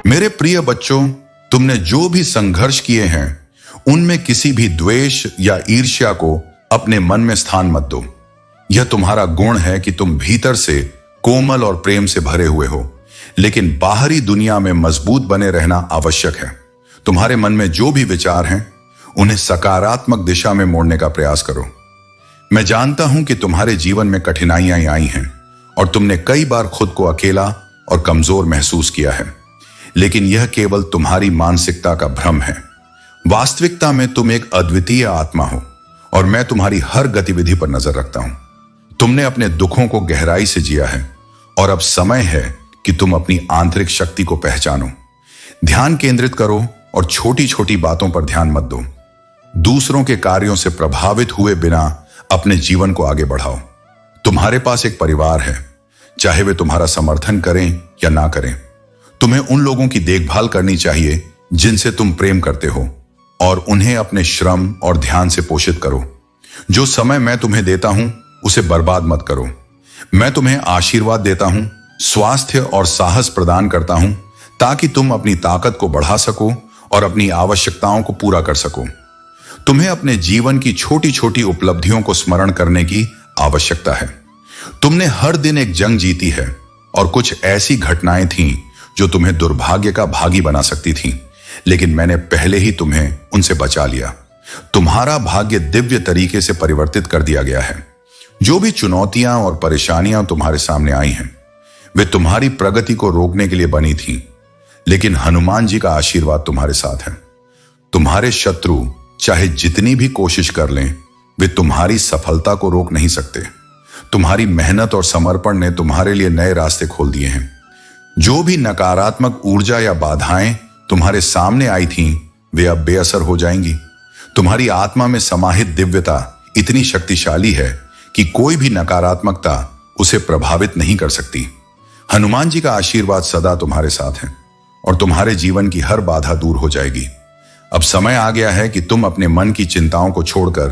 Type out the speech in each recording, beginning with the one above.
मेरे प्रिय बच्चों, तुमने जो भी संघर्ष किए हैं उनमें किसी भी द्वेष या ईर्ष्या को अपने मन में स्थान मत दो। यह तुम्हारा गुण है कि तुम भीतर से कोमल और प्रेम से भरे हुए हो, लेकिन बाहरी दुनिया में मजबूत बने रहना आवश्यक है। तुम्हारे मन में जो भी विचार हैं उन्हें सकारात्मक दिशा में मोड़ने का प्रयास करो। मैं जानता हूं कि तुम्हारे जीवन में कठिनाइयां आई हैं और तुमने कई बार खुद को अकेला और कमजोर महसूस किया है, लेकिन यह केवल तुम्हारी मानसिकता का भ्रम है। वास्तविकता में तुम एक अद्वितीय आत्मा हो और मैं तुम्हारी हर गतिविधि पर नजर रखता हूं। तुमने अपने दुखों को गहराई से जिया है और अब समय है कि तुम अपनी आंतरिक शक्ति को पहचानो। ध्यान केंद्रित करो और छोटी छोटी बातों पर ध्यान मत दो। दूसरों के कार्यों से प्रभावित हुए बिना अपने जीवन को आगे बढ़ाओ। तुम्हारे पास एक परिवार है, चाहे वे तुम्हारा समर्थन करें या ना करें। तुम्हें उन लोगों की देखभाल करनी चाहिए जिनसे तुम प्रेम करते हो और उन्हें अपने श्रम और ध्यान से पोषित करो। जो समय मैं तुम्हें देता हूं उसे बर्बाद मत करो। मैं तुम्हें आशीर्वाद देता हूं, स्वास्थ्य और साहस प्रदान करता हूं ताकि तुम अपनी ताकत को बढ़ा सको और अपनी आवश्यकताओं को पूरा कर सको। तुम्हें अपने जीवन की छोटी छोटी उपलब्धियों को स्मरण करने की आवश्यकता है। तुमने हर दिन एक जंग जीती है और कुछ ऐसी घटनाएं थीं जो तुम्हें दुर्भाग्य का भागी बना सकती थीं, लेकिन मैंने पहले ही तुम्हें उनसे बचा लिया। तुम्हारा भाग्य दिव्य तरीके से परिवर्तित कर दिया गया है। जो भी चुनौतियां और परेशानियां तुम्हारे सामने आई हैं, वे तुम्हारी प्रगति को रोकने के लिए बनी थीं, लेकिन हनुमान जी का आशीर्वाद तुम्हारे साथ है। तुम्हारे शत्रु चाहे जितनी भी कोशिश कर लें, वे तुम्हारी सफलता को रोक नहीं सकते। तुम्हारी मेहनत और समर्पण ने तुम्हारे लिए नए रास्ते खोल दिए हैं। जो भी नकारात्मक ऊर्जा या बाधाएं तुम्हारे सामने आई थीं, वे अब बेअसर हो जाएंगी। तुम्हारी आत्मा में समाहित दिव्यता इतनी शक्तिशाली है कि कोई भी नकारात्मकता उसे प्रभावित नहीं कर सकती। हनुमान जी का आशीर्वाद सदा तुम्हारे साथ है और तुम्हारे जीवन की हर बाधा दूर हो जाएगी। अब समय आ गया है कि तुम अपने मन की चिंताओं को छोड़कर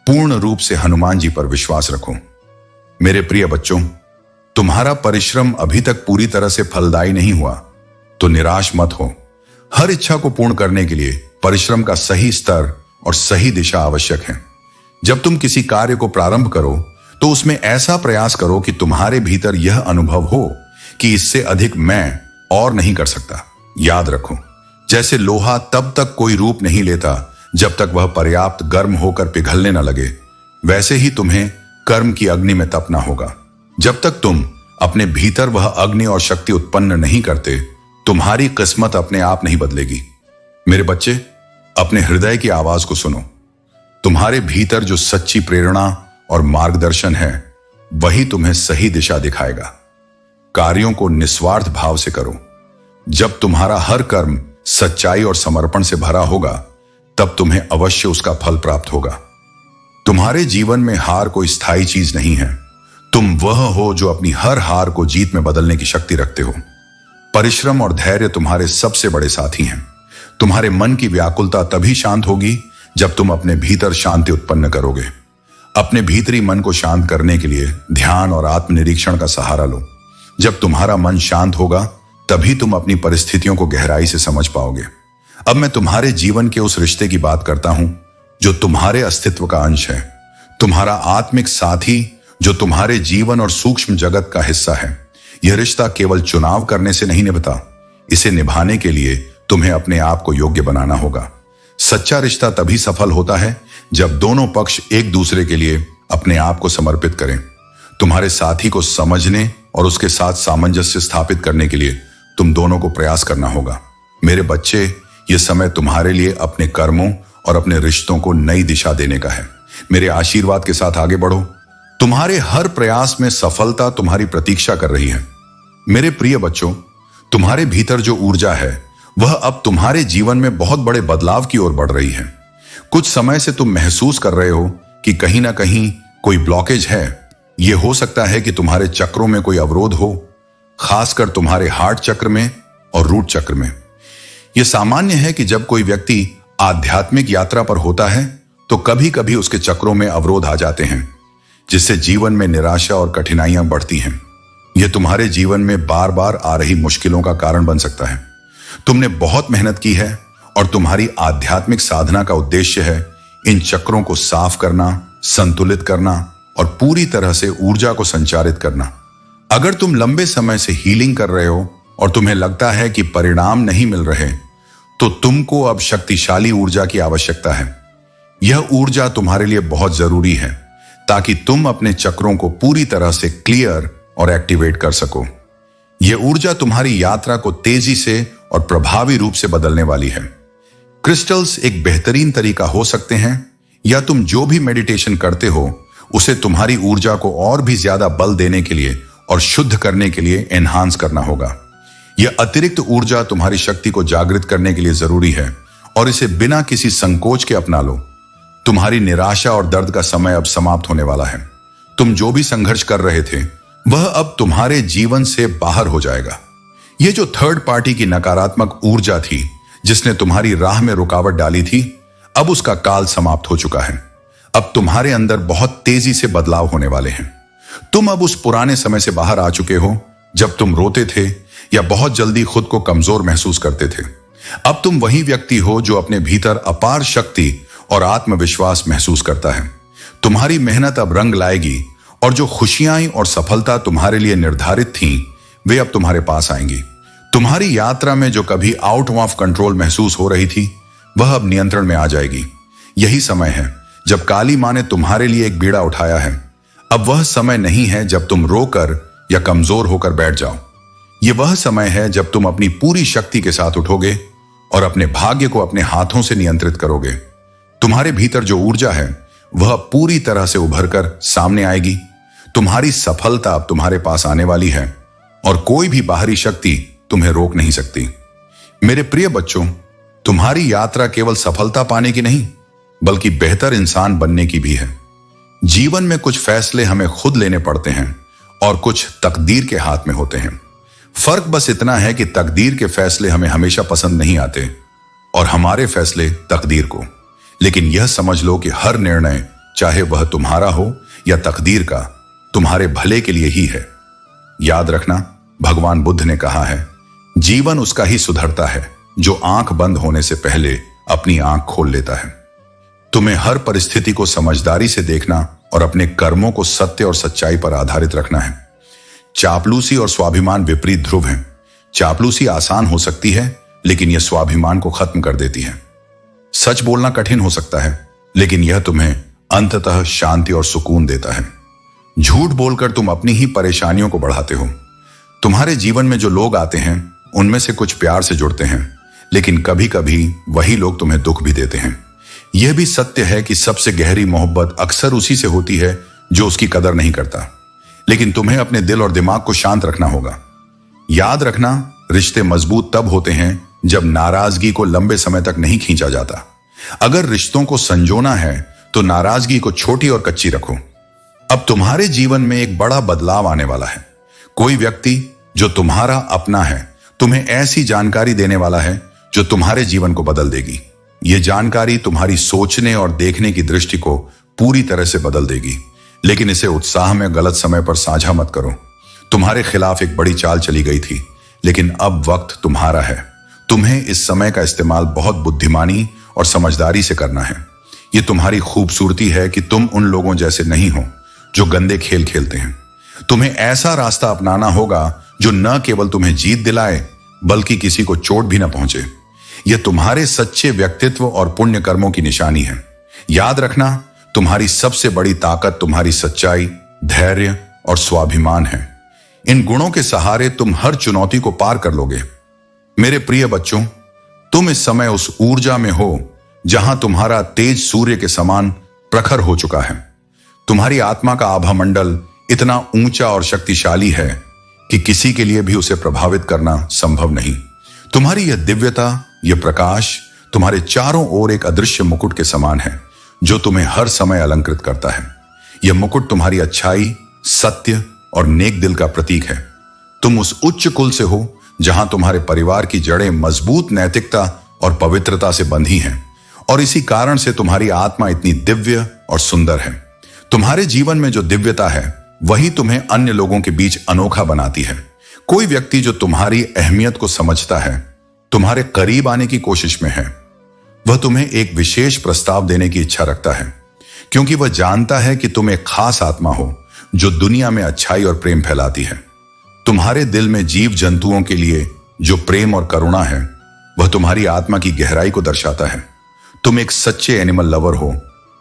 पूर्ण रूप से हनुमान जी पर विश्वास रखो। मेरे प्रिय बच्चों, तुम्हारा परिश्रम अभी तक पूरी तरह से फलदायी नहीं हुआ तो निराश मत हो। हर इच्छा को पूर्ण करने के लिए परिश्रम का सही स्तर और सही दिशा आवश्यक है। जब तुम किसी कार्य को प्रारंभ करो तो उसमें ऐसा प्रयास करो कि तुम्हारे भीतर यह अनुभव हो कि इससे अधिक मैं और नहीं कर सकता। याद रखो, जैसे लोहा तब तक कोई रूप नहीं लेता जब तक वह पर्याप्त गर्म होकर पिघलने न लगे, वैसे ही तुम्हें कर्म की अग्नि में तपना होगा। जब तक तुम अपने भीतर वह अग्नि और शक्ति उत्पन्न नहीं करते, तुम्हारी किस्मत अपने आप नहीं बदलेगी। मेरे बच्चे, अपने हृदय की आवाज को सुनो। तुम्हारे भीतर जो सच्ची प्रेरणा और मार्गदर्शन है, वही तुम्हें सही दिशा दिखाएगा। कार्यों को निस्वार्थ भाव से करो। जब तुम्हारा हर कर्म सच्चाई और समर्पण से भरा होगा, तब तुम्हें अवश्य उसका फल प्राप्त होगा। तुम्हारे जीवन में हार कोई स्थायी चीज नहीं है। तुम वह हो जो अपनी हर हार को जीत में बदलने की शक्ति रखते हो। परिश्रम और धैर्य तुम्हारे सबसे बड़े साथी हैं। तुम्हारे मन की व्याकुलता तभी शांत होगी जब तुम अपने भीतर शांति उत्पन्न करोगे। अपने भीतरी मन को शांत करने के लिए ध्यान और आत्मनिरीक्षण का सहारा लो। जब तुम्हारा मन शांत होगा, तभी तुम अपनी परिस्थितियों को गहराई से समझ पाओगे। अब मैं तुम्हारे जीवन के उस रिश्ते की बात करता हूं जो तुम्हारे अस्तित्व का अंश है। तुम्हारा आत्मिक साथी जो तुम्हारे जीवन और सूक्ष्म जगत का हिस्सा है। यह रिश्ता केवल चुनाव करने से नहीं निभता। इसे निभाने के लिए तुम्हें अपने आप को योग्य बनाना होगा। सच्चा रिश्ता तभी सफल होता है जब दोनों पक्ष एक दूसरे के लिए अपने आप को समर्पित करें। तुम्हारे साथी को समझने और उसके साथ सामंजस्य स्थापित करने के लिए तुम दोनों को प्रयास करना होगा। मेरे बच्चे, यह समय तुम्हारे लिए अपने कर्मों और अपने रिश्तों को नई दिशा देने का है। मेरे आशीर्वाद के साथ आगे बढ़ो। तुम्हारे हर प्रयास में सफलता तुम्हारी प्रतीक्षा कर रही है। मेरे प्रिय बच्चों, तुम्हारे भीतर जो ऊर्जा है, वह अब तुम्हारे जीवन में बहुत बड़े बदलाव की ओर बढ़ रही है। कुछ समय से तुम महसूस कर रहे हो कि कहीं ना कहीं कोई ब्लॉकेज है। यह हो सकता है कि तुम्हारे चक्रों में कोई अवरोध हो, खासकर तुम्हारे हार्ट चक्र में और रूट चक्र में। यह सामान्य है कि जब कोई व्यक्ति आध्यात्मिक यात्रा पर होता है तो कभी कभी उसके चक्रों में अवरोध आ जाते हैं, जिससे जीवन में निराशा और कठिनाइयां बढ़ती हैं। यह तुम्हारे जीवन में बार बार आ रही मुश्किलों का कारण बन सकता है। तुमने बहुत मेहनत की है और तुम्हारी आध्यात्मिक साधना का उद्देश्य है इन चक्रों को साफ करना, संतुलित करना और पूरी तरह से ऊर्जा को संचारित करना। अगर तुम लंबे समय से हीलिंग कर रहे हो और तुम्हें लगता है कि परिणाम नहीं मिल रहे, तो तुमको अब शक्तिशाली ऊर्जा की आवश्यकता है। यह ऊर्जा तुम्हारे लिए बहुत जरूरी है ताकि तुम अपने चक्रों को पूरी तरह से क्लियर और एक्टिवेट कर सको। यह ऊर्जा तुम्हारी यात्रा को तेजी से और प्रभावी रूप से बदलने वाली है। क्रिस्टल्स एक बेहतरीन तरीका हो सकते हैं, या तुम जो भी मेडिटेशन करते हो उसे तुम्हारी ऊर्जा को और भी ज्यादा बल देने के लिए और शुद्ध करने के लिए एनहांस करना होगा। यह अतिरिक्त ऊर्जा तुम्हारी शक्ति को जागृत करने के लिए जरूरी है और इसे बिना किसी संकोच के अपना लो। तुम्हारी निराशा और दर्द का समय अब समाप्त होने वाला है। तुम जो भी संघर्ष कर रहे थे वह अब तुम्हारे जीवन से बाहर हो जाएगा। यह जो थर्ड पार्टी की नकारात्मक ऊर्जा थी जिसने तुम्हारी राह में रुकावट डाली थी, अब उसका काल समाप्त हो चुका है। अब तुम्हारे अंदर बहुत तेजी से बदलाव होने वाले हैं। तुम अब उस पुराने समय से बाहर आ चुके हो जब तुम रोते थे या बहुत जल्दी खुद को कमजोर महसूस करते थे। अब तुम वही व्यक्ति हो जो अपने भीतर अपार शक्ति और आत्मविश्वास महसूस करता है। तुम्हारी मेहनत अब रंग लाएगी और जो खुशियां और सफलता तुम्हारे लिए निर्धारित थीं, वे अब तुम्हारे पास आएंगी। तुम्हारी यात्रा में जो कभी आउट ऑफ कंट्रोल महसूस हो रही थी, वह अब नियंत्रण में आ जाएगी। यही समय है जब काली मां ने तुम्हारे लिए एक बीड़ा उठाया है। अब वह समय नहीं है जब तुम रोकर या कमजोर होकर बैठ जाओ। यह वह समय है जब तुम अपनी पूरी शक्ति के साथ उठोगे और अपने भाग्य को अपने हाथों से नियंत्रित करोगे। तुम्हारे भीतर जो ऊर्जा है वह पूरी तरह से उभरकर सामने आएगी। तुम्हारी सफलता अब तुम्हारे पास आने वाली है और कोई भी बाहरी शक्ति तुम्हें रोक नहीं सकती। मेरे प्रिय बच्चों, तुम्हारी यात्रा केवल सफलता पाने की नहीं बल्कि बेहतर इंसान बनने की भी है। जीवन में कुछ फैसले हमें खुद लेने पड़ते हैं और कुछ तकदीर के हाथ में होते हैं। फर्क बस इतना है कि तकदीर के फैसले हमें हमेशा पसंद नहीं आते और हमारे फैसले तकदीर को। लेकिन यह समझ लो कि हर निर्णय, चाहे वह तुम्हारा हो या तकदीर का, तुम्हारे भले के लिए ही है। याद रखना, भगवान बुद्ध ने कहा है, जीवन उसका ही सुधरता है जो आंख बंद होने से पहले अपनी आंख खोल लेता है। तुम्हें हर परिस्थिति को समझदारी से देखना और अपने कर्मों को सत्य और सच्चाई पर आधारित रखना है। चापलूसी और स्वाभिमान विपरीत ध्रुव हैं। चापलूसी आसान हो सकती है, लेकिन यह स्वाभिमान को खत्म कर देती है। सच बोलना कठिन हो सकता है, लेकिन यह तुम्हें अंततः शांति और सुकून देता है। झूठ बोलकर तुम अपनी ही परेशानियों को बढ़ाते हो। तुम्हारे जीवन में जो लोग आते हैं उनमें से कुछ प्यार से जुड़ते हैं, लेकिन कभी कभी वही लोग तुम्हें दुख भी देते हैं। यह भी सत्य है कि सबसे गहरी मोहब्बत अक्सर उसी से होती है जो उसकी कदर नहीं करता। लेकिन तुम्हें अपने दिल और दिमाग को शांत रखना होगा। याद रखना, रिश्ते मजबूत तब होते हैं जब नाराजगी को लंबे समय तक नहीं खींचा जाता। अगर रिश्तों को संजोना है तो नाराजगी को छोटी और कच्ची रखो। अब तुम्हारे जीवन में एक बड़ा बदलाव आने वाला है। कोई व्यक्ति जो तुम्हारा अपना है तुम्हें ऐसी जानकारी देने वाला है जो तुम्हारे जीवन को बदल देगी। यह जानकारी तुम्हारी सोचने और देखने की दृष्टि को पूरी तरह से बदल देगी। लेकिन इसे उत्साह में गलत समय पर साझा मत करो। तुम्हारे खिलाफ एक बड़ी चाल चली गई थी, लेकिन अब वक्त तुम्हारा है। तुम्हें इस समय का इस्तेमाल बहुत बुद्धिमानी और समझदारी से करना है। यह तुम्हारी खूबसूरती है कि तुम उन लोगों जैसे नहीं हो जो गंदे खेल खेलते हैं। तुम्हें ऐसा रास्ता अपनाना होगा जो न केवल तुम्हें जीत दिलाए बल्कि किसी को चोट भी न पहुंचे। यह तुम्हारे सच्चे व्यक्तित्व और पुण्य कर्मों की निशानी है। याद रखना, तुम्हारी सबसे बड़ी ताकत तुम्हारी सच्चाई, धैर्य और स्वाभिमान है। इन गुणों के सहारे तुम हर चुनौती को पार कर लोगे। मेरे प्रिय बच्चों, तुम इस समय उस ऊर्जा में हो जहां तुम्हारा तेज सूर्य के समान प्रखर हो चुका है। तुम्हारी आत्मा का आभा मंडल इतना ऊंचा और शक्तिशाली है कि किसी के लिए भी उसे प्रभावित करना संभव नहीं। तुम्हारी यह दिव्यता, यह प्रकाश तुम्हारे चारों ओर एक अदृश्य मुकुट के समान है जो तुम्हें हर समय अलंकृत करता है। यह मुकुट तुम्हारी अच्छाई, सत्य और नेक दिल का प्रतीक है। तुम उस उच्च कुल से हो जहां तुम्हारे परिवार की जड़ें मजबूत नैतिकता और पवित्रता से बंधी हैं, और इसी कारण से तुम्हारी आत्मा इतनी दिव्य और सुंदर है। तुम्हारे जीवन में जो दिव्यता है वही तुम्हें अन्य लोगों के बीच अनोखा बनाती है। कोई व्यक्ति जो तुम्हारी अहमियत को समझता है तुम्हारे करीब आने की कोशिश में है। वह तुम्हें एक विशेष प्रस्ताव देने की इच्छा रखता है, क्योंकि वह जानता है कि तुम एक खास आत्मा हो जो दुनिया में अच्छाई और प्रेम फैलाती है। तुम्हारे दिल में जीव जंतुओं के लिए जो प्रेम और करुणा है, वह तुम्हारी आत्मा की गहराई को दर्शाता है। तुम एक सच्चे एनिमल लवर हो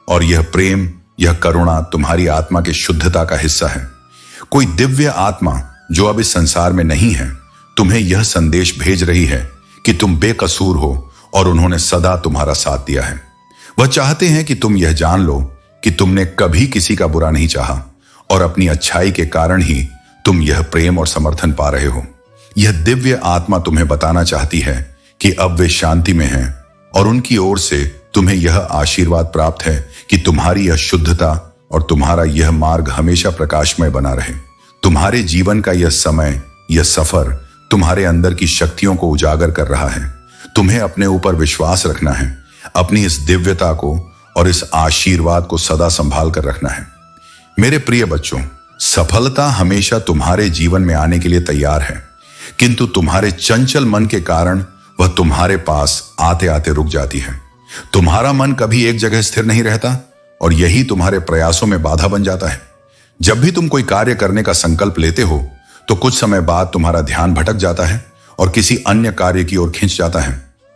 और यह प्रेम, यह करुणा तुम्हारी आत्मा की शुद्धता का हिस्सा है। कोई दिव्य आत्मा जो अब इस संसार में नहीं है, तुम्हें यह संदेश भेज रही है कि तुम बेकसूर हो और उन्होंने सदा तुम्हारा साथ दिया है। वह चाहते हैं कि तुम यह जान लो कि तुमने कभी किसी का बुरा नहीं चाहा और अपनी अच्छाई के कारण ही तुम यह प्रेम और समर्थन पा रहे हो। यह दिव्य आत्मा तुम्हें बताना चाहती है कि अब वे शांति में हैं और उनकी ओर से तुम्हें यह आशीर्वाद प्राप्त है कि तुम्हारी यह शुद्धता और तुम्हारा यह मार्ग हमेशा प्रकाशमय बना रहे। तुम्हारे जीवन का यह समय, यह सफर तुम्हारे अंदर की शक्तियों को उजागर कर रहा है। तुम्हें अपने ऊपर विश्वास रखना है, अपनी इस दिव्यता को और इस आशीर्वाद को सदा संभाल कर रखना है। मेरे प्रिय बच्चों, सफलता हमेशा तुम्हारे जीवन में आने के लिए तैयार है, किंतु तुम्हारे चंचल मन के कारण वह तुम्हारे पास आते आते रुक जाती है। तुम्हारा मन कभी एक जगह स्थिर नहीं रहता और यही तुम्हारे प्रयासों में बाधा बन जाता है। जब भी तुम कोई कार्य करने का संकल्प लेते हो तो कुछ समय बाद तुम्हारा ध्यान भटक जाता है और किसी अन्य कार्य की ओर खिंच जाता है।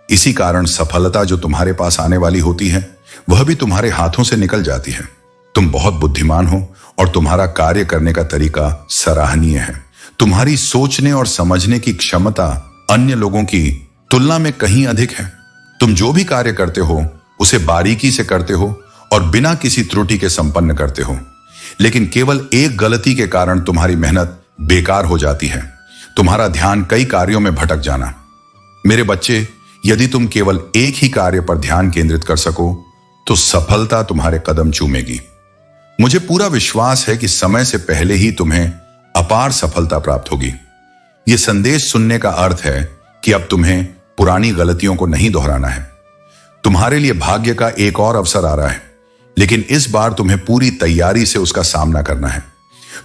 इसी कारण सफलता जो तुम्हारे पास आने वाली होती है, वह भी तुम्हारे हाथों से निकल जाती है। तुम बहुत बुद्धिमान हो और तुम्हारा कार्य करने का तरीका सराहनीय है। तुम्हारी सोचने और समझने की क्षमता अन्य लोगों की तुलना में कहीं अधिक है। तुम जो भी कार्य करते हो उसे बारीकी से करते हो और बिना किसी त्रुटि के संपन्न करते हो, लेकिन केवल एक गलती के कारण तुम्हारी मेहनत बेकार हो जाती है। तुम्हारा ध्यान कई कार्यों में भटक जाना। मेरे बच्चे, यदि तुम केवल एक ही कार्य पर ध्यान केंद्रित कर सको तो सफलता तुम्हारे कदम चूमेगी। मुझे पूरा विश्वास है कि समय से पहले ही तुम्हें अपार सफलता प्राप्त होगी। यह संदेश सुनने का अर्थ है कि अब तुम्हें पुरानी गलतियों को नहीं दोहराना है। तुम्हारे लिए भाग्य का एक और अवसर आ रहा है, लेकिन इस बार तुम्हें पूरी तैयारी से उसका सामना करना है।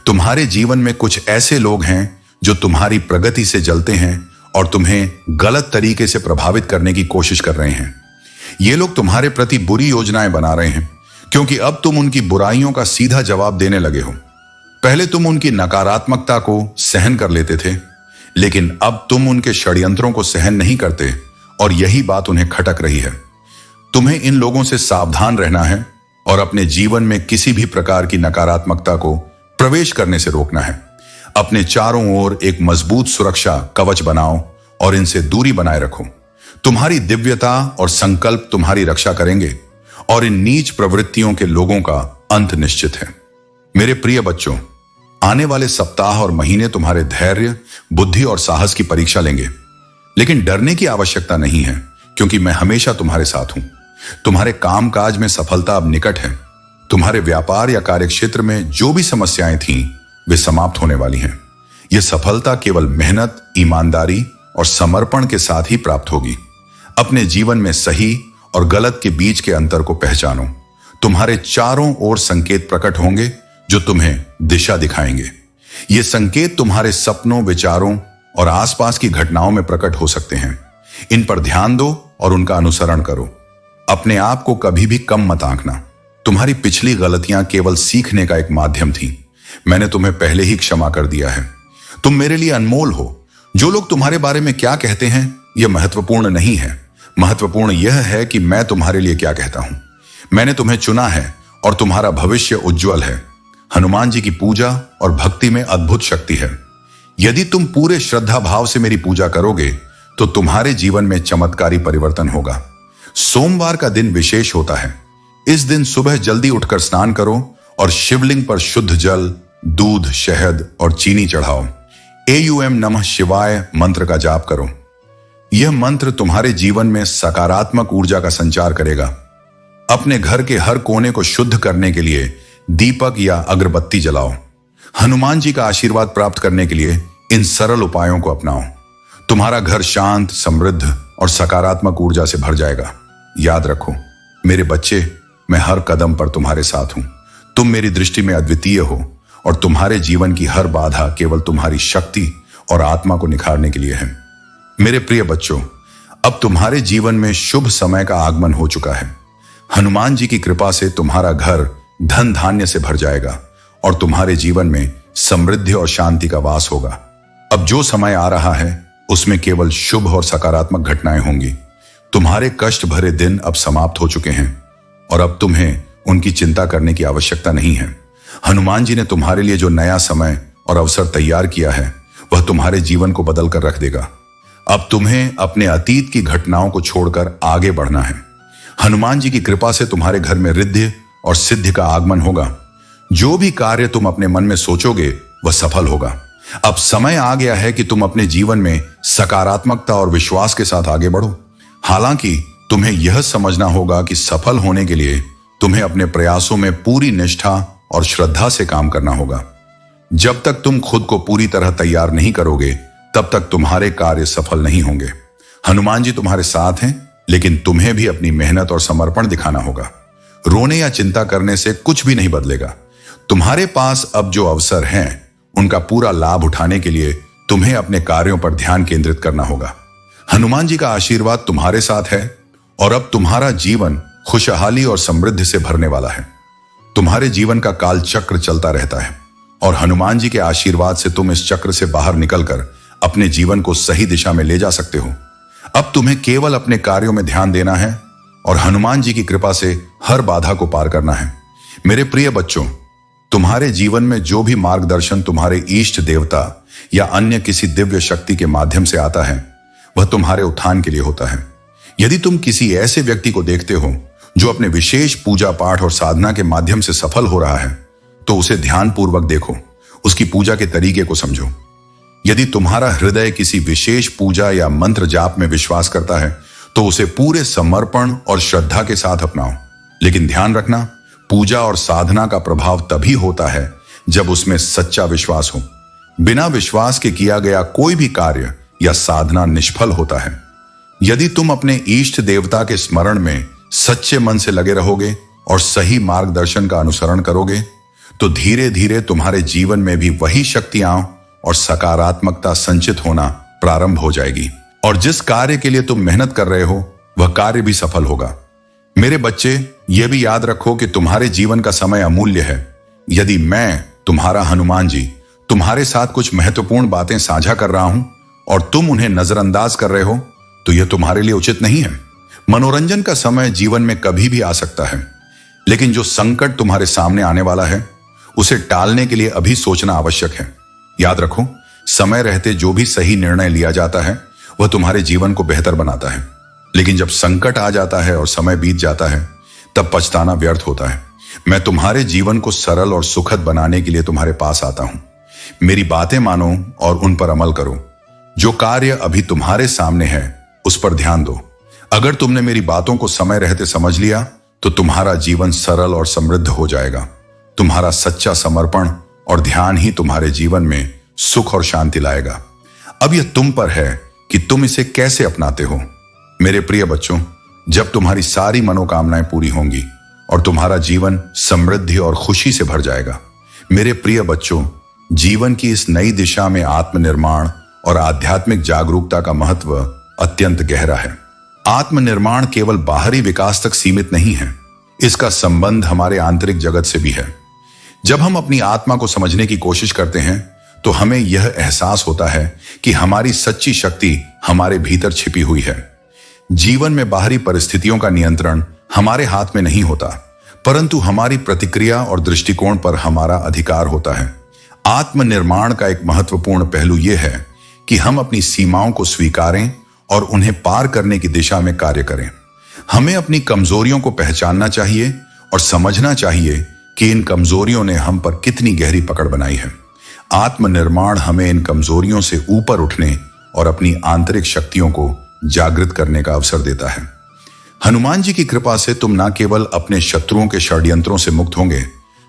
तुम्हारे जीवन में कुछ ऐसे लोग हैं जो तुम्हारी प्रगति से जलते हैं और तुम्हें गलत तरीके से प्रभावित करने की कोशिश कर रहे हैं। ये लोग तुम्हारे प्रति बुरी योजनाएं बना रहे हैं, क्योंकि अब तुम उनकी बुराइयों का सीधा जवाब देने लगे हो। पहले तुम उनकी नकारात्मकता को सहन कर लेते थे, लेकिन अब तुम उनके षड्यंत्रों को सहन नहीं करते और यही बात उन्हें खटक रही है। तुम्हें इन लोगों से सावधान रहना है और अपने जीवन में किसी भी प्रकार की नकारात्मकता को प्रवेश करने से रोकना है। अपने चारों ओर एक मजबूत सुरक्षा कवच बनाओ और इनसे दूरी बनाए रखो। तुम्हारी दिव्यता और संकल्प तुम्हारी रक्षा करेंगे और इन नीच प्रवृत्तियों के लोगों का अंत निश्चित है। मेरे प्रिय बच्चों, आने वाले सप्ताह और महीने तुम्हारे धैर्य, बुद्धि और साहस की परीक्षा लेंगे, लेकिन डरने की आवश्यकता नहीं है, क्योंकि मैं हमेशा तुम्हारे साथ हूं। तुम्हारे कामकाज में सफलता अब निकट है। तुम्हारे व्यापार या कार्यक्षेत्र में जो भी समस्याएं थीं, वे समाप्त होने वाली हैं। यह सफलता केवल मेहनत, ईमानदारी और समर्पण के साथ ही प्राप्त होगी। अपने जीवन में सही और गलत के बीच के अंतर को पहचानो। तुम्हारे चारों ओर संकेत प्रकट होंगे जो तुम्हें दिशा दिखाएंगे। ये संकेत तुम्हारे सपनों, विचारों और आसपास की घटनाओं में प्रकट हो सकते हैं। इन पर ध्यान दो और उनका अनुसरण करो। अपने आप को कभी भी कम मत आंकना। तुम्हारी पिछली गलतियां केवल सीखने का एक माध्यम थी। मैंने तुम्हें पहले ही क्षमा कर दिया है। तुम मेरे लिए अनमोल हो। जो लोग तुम्हारे बारे में क्या कहते हैं, यह महत्वपूर्ण नहीं है। महत्वपूर्ण यह है कि मैं तुम्हारे लिए क्या कहता हूं। मैंने तुम्हें चुना है और तुम्हारा भविष्य उज्जवल है। हनुमान जी की पूजा और भक्ति में अद्भुत शक्ति है। यदि तुम पूरे श्रद्धा भाव से मेरी पूजा करोगे तो तुम्हारे जीवन में चमत्कारी परिवर्तन होगा। सोमवार का दिन विशेष होता है। इस दिन सुबह जल्दी उठकर स्नान करो और शिवलिंग पर शुद्ध जल, दूध, शहद और चीनी चढ़ाओ। एयूएम नमः शिवाय मंत्र का जाप करो। यह मंत्र तुम्हारे जीवन में सकारात्मक ऊर्जा का संचार करेगा। अपने घर के हर कोने को शुद्ध करने के लिए दीपक या अगरबत्ती जलाओ। हनुमान जी का आशीर्वाद प्राप्त करने के लिए इन सरल उपायों को अपनाओ। तुम्हारा घर शांत, समृद्ध और सकारात्मक ऊर्जा से भर जाएगा। याद रखो मेरे बच्चे, मैं हर कदम पर तुम्हारे साथ हूं। तुम मेरी दृष्टि में अद्वितीय हो और तुम्हारे जीवन की हर बाधा केवल तुम्हारी शक्ति और आत्मा को निखारने के लिए है। मेरे प्रिय बच्चों, अब तुम्हारे जीवन में शुभ समय का आगमन हो चुका है। हनुमान जी की कृपा से तुम्हारा घर धन धान्य से भर जाएगा और तुम्हारे जीवन में समृद्धि और शांति का वास होगा। अब जो समय आ रहा है उसमें केवल शुभ और सकारात्मक घटनाएं होंगी। तुम्हारे कष्ट भरे दिन अब समाप्त हो चुके हैं और अब तुम्हें उनकी चिंता करने की आवश्यकता नहीं है। हनुमान जी ने तुम्हारे लिए जो नया समय और अवसर तैयार किया है वह तुम्हारे जीवन को बदल कर रख देगा। अब तुम्हें अपने अतीत की घटनाओं को छोड़कर आगे बढ़ना है। हनुमान जी की कृपा से तुम्हारे घर में रिद्धि और सिद्धि का आगमन होगा। जो भी कार्य तुम अपने मन में सोचोगे वह सफल होगा। अब समय आ गया है कि तुम अपने जीवन में सकारात्मकता और विश्वास के साथ आगे बढ़ो। हालांकि तुम्हें यह समझना होगा कि सफल होने के लिए तुम्हें अपने प्रयासों में पूरी निष्ठा और श्रद्धा से काम करना होगा। जब तक तुम खुद को पूरी तरह तैयार नहीं करोगे तब तक तुम्हारे कार्य सफल नहीं होंगे। हनुमान जी तुम्हारे साथ हैं, लेकिन तुम्हें भी अपनी मेहनत और समर्पण दिखाना होगा। रोने या चिंता करने से कुछ भी नहीं बदलेगा। तुम्हारे पास अब जो अवसर हैं उनका पूरा लाभ उठाने के लिए तुम्हें अपने कार्यों पर ध्यान केंद्रित करना होगा। हनुमान जी का आशीर्वाद तुम्हारे साथ है और अब तुम्हारा जीवन खुशहाली और समृद्धि से भरने वाला है। तुम्हारे जीवन का काल चक्र चलता रहता है और हनुमान जी के आशीर्वाद से तुम इस चक्र से बाहर निकलकर अपने जीवन को सही दिशा में ले जा सकते हो। अब तुम्हें केवल अपने कार्यों में ध्यान देना है और हनुमान जी की कृपा से हर बाधा को पार करना है। मेरे प्रिय बच्चों, तुम्हारे जीवन में जो भी मार्गदर्शन तुम्हारे इष्ट देवता या अन्य किसी दिव्य शक्ति के माध्यम से आता है वह तुम्हारे उत्थान के लिए होता है। यदि तुम किसी ऐसे व्यक्ति को देखते हो जो अपने विशेष पूजा पाठ और साधना के माध्यम से सफल हो रहा है तो उसे ध्यानपूर्वक देखो, उसकी पूजा के तरीके को समझो। यदि तुम्हारा हृदय किसी विशेष पूजा या मंत्र जाप में विश्वास करता है तो उसे पूरे समर्पण और श्रद्धा के साथ अपनाओ। लेकिन ध्यान रखना, पूजा और साधना का प्रभाव तभी होता है जब उसमें सच्चा विश्वास हो। बिना विश्वास के किया गया कोई भी कार्य या साधना निष्फल होता है। यदि तुम अपने इष्ट देवता के स्मरण में सच्चे मन से लगे रहोगे और सही मार्गदर्शन का अनुसरण करोगे तो धीरे धीरे तुम्हारे जीवन में भी वही शक्तियां और सकारात्मकता संचित होना प्रारंभ हो जाएगी और जिस कार्य के लिए तुम मेहनत कर रहे हो वह कार्य भी सफल होगा। मेरे बच्चे, यह भी याद रखो कि तुम्हारे जीवन का समय अमूल्य है। यदि मैं, तुम्हारा हनुमान जी, तुम्हारे साथ कुछ महत्वपूर्ण बातें साझा कर रहा हूं और तुम उन्हें नजरअंदाज कर रहे हो तो यह तुम्हारे लिए उचित नहीं है। मनोरंजन का समय जीवन में कभी भी आ सकता है, लेकिन जो संकट तुम्हारे सामने आने वाला है उसे टालने के लिए अभी सोचना आवश्यक है। याद रखो, समय रहते जो भी सही निर्णय लिया जाता है वह तुम्हारे जीवन को बेहतर बनाता है, लेकिन जब संकट आ जाता है और समय बीत जाता है तब पछताना व्यर्थ होता है। मैं तुम्हारे जीवन को सरल और सुखद बनाने के लिए तुम्हारे पास आता हूं। मेरी बातें मानो और उन पर अमल करो। जो कार्य अभी तुम्हारे सामने है उस पर ध्यान दो। अगर तुमने मेरी बातों को समय रहते समझ लिया तो तुम्हारा जीवन सरल और समृद्ध हो जाएगा। तुम्हारा सच्चा समर्पण और ध्यान ही तुम्हारे जीवन में सुख और शांति लाएगा। अब यह तुम पर है कि तुम इसे कैसे अपनाते हो। मेरे प्रिय बच्चों, जब तुम्हारी सारी मनोकामनाएं पूरी होंगी और तुम्हारा जीवन समृद्धि और खुशी से भर जाएगा। मेरे प्रिय बच्चों, जीवन की इस नई दिशा में आत्मनिर्माण और आध्यात्मिक जागरूकता का महत्व अत्यंत गहरा है। आत्मनिर्माण केवल बाहरी विकास तक सीमित नहीं है, इसका संबंध हमारे आंतरिक जगत से भी है। जब हम अपनी आत्मा को समझने की कोशिश करते हैं तो हमें यह एहसास होता है कि हमारी सच्ची शक्ति हमारे भीतर छिपी हुई है। जीवन में बाहरी परिस्थितियों का नियंत्रण हमारे हाथ में नहीं होता, परंतु हमारी प्रतिक्रिया और दृष्टिकोण पर हमारा अधिकार होता है। आत्मनिर्माण का एक महत्वपूर्ण पहलू यह है कि हम अपनी सीमाओं को स्वीकारें और उन्हें पार करने की दिशा में कार्य करें। हमें अपनी कमजोरियों को पहचानना चाहिए और समझना चाहिए कि इन कमजोरियों ने हम पर कितनी गहरी पकड़ बनाई है। आत्मनिर्माण हमें इन कमजोरियों से ऊपर उठने और अपनी आंतरिक शक्तियों को जागृत करने का अवसर देता है। हनुमान जी की कृपा से तुम न केवल अपने शत्रुओं के षड्यंत्रों से मुक्त होंगे,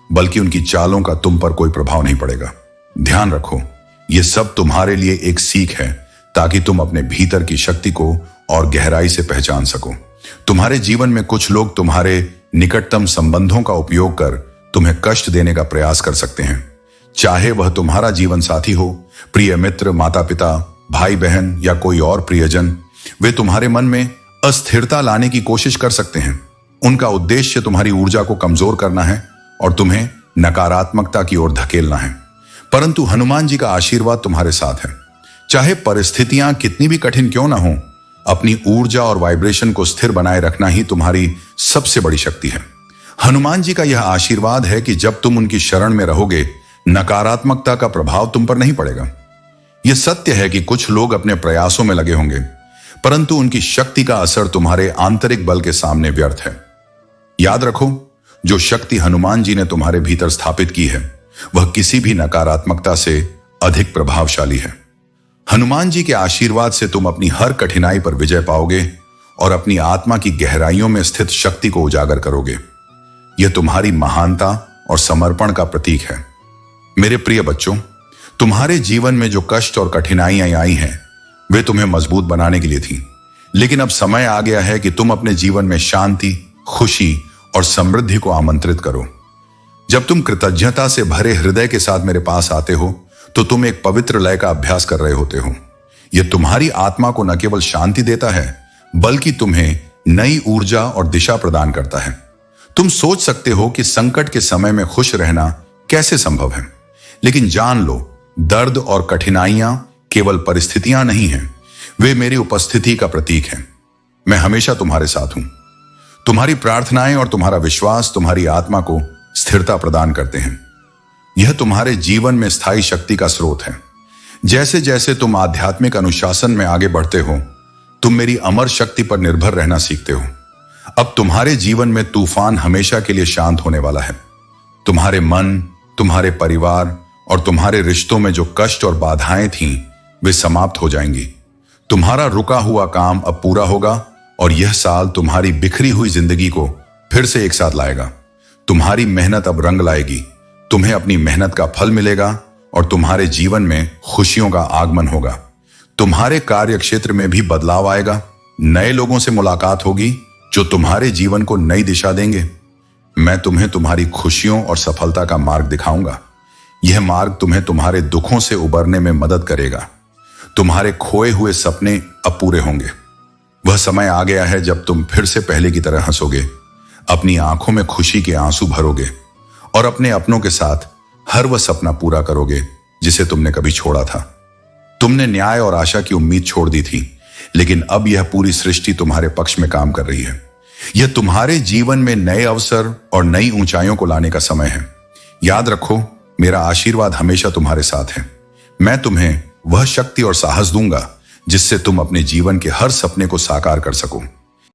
बल्कि उनकी चालों का तुम पर कोई प्रभाव नहीं पड़ेगा। ध्यान रखो, यह सब तुम्हारे लिए एक सीख है ताकि तुम अपने भीतर की शक्ति को और गहराई से पहचान सको। तुम्हारे जीवन में कुछ लोग तुम्हारे निकटतम संबंधों का उपयोग कर तुम्हें कष्ट देने का प्रयास कर सकते हैं, चाहे वह तुम्हारा जीवन साथी हो, प्रिय मित्र, माता पिता, भाई बहन या कोई और प्रियजन। वे तुम्हारे मन में अस्थिरता लाने की कोशिश कर सकते हैं। उनका उद्देश्य तुम्हारी ऊर्जा को कमजोर करना है और तुम्हें नकारात्मकता की ओर धकेलना है। परंतु हनुमान जी का आशीर्वाद तुम्हारे साथ है। चाहे परिस्थितियां कितनी भी कठिन क्यों ना हो, अपनी ऊर्जा और वाइब्रेशन को स्थिर बनाए रखना ही तुम्हारी सबसे बड़ी शक्ति है। हनुमान जी का यह आशीर्वाद है कि जब तुम उनकी शरण में रहोगे, नकारात्मकता का प्रभाव तुम पर नहीं पड़ेगा। यह सत्य है कि कुछ लोग अपने प्रयासों में लगे होंगे, परंतु उनकी शक्ति का असर तुम्हारे आंतरिक बल के सामने व्यर्थ है। याद रखो, जो शक्ति हनुमान जी ने तुम्हारे भीतर स्थापित की है, वह किसी भी नकारात्मकता से अधिक प्रभावशाली है। हनुमान जी के आशीर्वाद से तुम अपनी हर कठिनाई पर विजय पाओगे और अपनी आत्मा की गहराइयों में स्थित शक्ति को उजागर करोगे। यह तुम्हारी महानता और समर्पण का प्रतीक है। मेरे प्रिय बच्चों, तुम्हारे जीवन में जो कष्ट और कठिनाइयां आई हैं, वे तुम्हें मजबूत बनाने के लिए थी। लेकिन अब समय आ गया है कि तुम अपने जीवन में शांति, खुशी और समृद्धि को आमंत्रित करो। जब तुम कृतज्ञता से भरे हृदय के साथ मेरे पास आते हो, तो तुम एक पवित्र लय का अभ्यास कर रहे होते हो। यह तुम्हारी आत्मा को न केवल शांति देता है, बल्कि तुम्हें नई ऊर्जा और दिशा प्रदान करता है। तुम सोच सकते हो कि संकट के समय में खुश रहना कैसे संभव है, लेकिन जान लो, दर्द और कठिनाइयां केवल परिस्थितियां नहीं हैं, वे मेरी उपस्थिति का प्रतीक हैं। मैं हमेशा तुम्हारे साथ हूं। तुम्हारी प्रार्थनाएं और तुम्हारा विश्वास तुम्हारी आत्मा को स्थिरता प्रदान करते हैं। यह तुम्हारे जीवन में स्थायी शक्ति का स्रोत है। जैसे जैसे तुम आध्यात्मिक अनुशासन में आगे बढ़ते हो, तुम मेरी अमर शक्ति पर निर्भर रहना सीखते हो। अब तुम्हारे जीवन में तूफान हमेशा के लिए शांत होने वाला है। तुम्हारे मन, तुम्हारे परिवार और तुम्हारे रिश्तों में जो कष्ट और बाधाएं थीं, वे समाप्त हो जाएंगी। तुम्हारा रुका हुआ काम अब पूरा होगा और यह साल तुम्हारी बिखरी हुई जिंदगी को फिर से एक साथ लाएगा। तुम्हारी मेहनत अब रंग लाएगी। तुम्हें अपनी मेहनत का फल मिलेगा और तुम्हारे जीवन में खुशियों का आगमन होगा। तुम्हारे कार्य क्षेत्र में भी बदलाव आएगा। नए लोगों से मुलाकात होगी जो तुम्हारे जीवन को नई दिशा देंगे। मैं तुम्हें तुम्हारी खुशियों और सफलता का मार्ग दिखाऊंगा। यह मार्ग तुम्हें तुम्हारे दुखों से उबरने में मदद करेगा। तुम्हारे खोए हुए सपने अब पूरे होंगे। वह समय आ गया है जब तुम फिर से पहले की तरह हंसोगे, अपनी आंखों में खुशी के आंसू भरोगे और अपने अपनों के साथ हर वह सपना पूरा करोगे जिसे तुमने कभी छोड़ा था। तुमने न्याय और आशा की उम्मीद छोड़ दी थी, लेकिन अब यह पूरी सृष्टि तुम्हारे पक्ष में काम कर रही है। यह तुम्हारे जीवन में नए अवसर और नई ऊंचाइयों को लाने का समय है। याद रखो, मेरा आशीर्वाद हमेशा तुम्हारे साथ है। मैं तुम्हें वह शक्ति और साहस दूंगा जिससे तुम अपने जीवन के हर सपने को साकार कर सको।